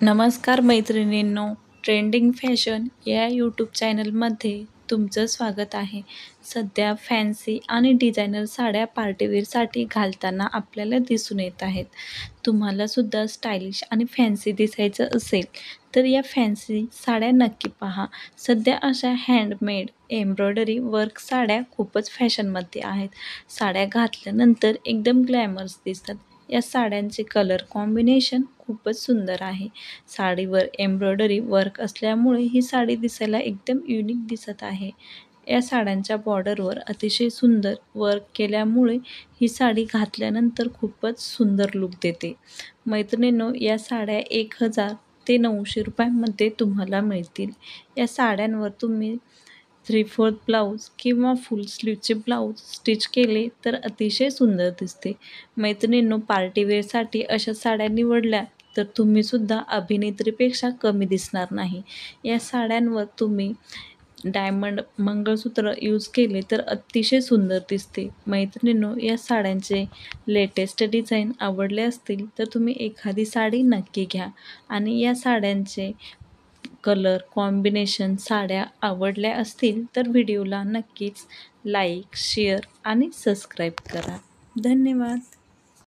नमस्कार मैत्रिणींनो, trending fashion या यूट्यूब चॅनलमध्ये तुमचं स्वागत आहे. सध्या फॅन्सी आणि डिझायनर साड्या पार्टीवेअरसाठी घालताना आपल्याला दिसून येत आहेत. तुम्हालासुद्धा स्टायलिश आणि फॅन्सी दिसायचं असेल तर या फॅन्सी साड्या नक्की पहा. सध्या अशा हँडमेड एम्ब्रॉयडरी वर्क साड्या खूपच फॅशनमध्ये आहेत. साड्या घातल्यानंतर एकदम ग्लॅमरस दिसतात. या साड्यांचे कलर कॉम्बिनेशन खूपच सुंदर आहे. साडीवर एम्ब्रॉयडरी वर्क असल्यामुळे ही साडी दिसायला एकदम युनिक दिसत आहे. या साड्यांच्या बॉर्डरवर अतिशय सुंदर वर्क केल्यामुळे ही साडी घातल्यानंतर खूपच सुंदर लूक देते. मैत्रिणींनो, या साड्या 1000 ते 900 रुपयांमध्ये तुम्हाला मिळतील. या साड्यांवर तुम्ही 3/4 ब्लाऊज किंवा फुल स्लीवचे ब्लाऊज स्टिच केले तर अतिशय सुंदर दिसते. मैत्रिणींनो, पार्टीवेअरसाठी अशा साड्या निवडल्या तर तुम्हीसुद्धा अभिनेत्रीपेक्षा कमी दिसणार नाही. या साड्यांवर तुम्ही डायमंड मंगळसूत्र यूज केले तर अतिशय सुंदर दिसते. मैत्रिणींनो, या साड्यांचे लेटेस्ट डिझाईन आवडले असतील तर तुम्ही एखादी साडी नक्की घ्या आणि या साड्यांचे कलर कॉम्बिनेशन साड्या आवडल्या असतील तर व्हिडिओला नक्कीच लाईक, शेअर आणि सबस्क्राईब करा. धन्यवाद.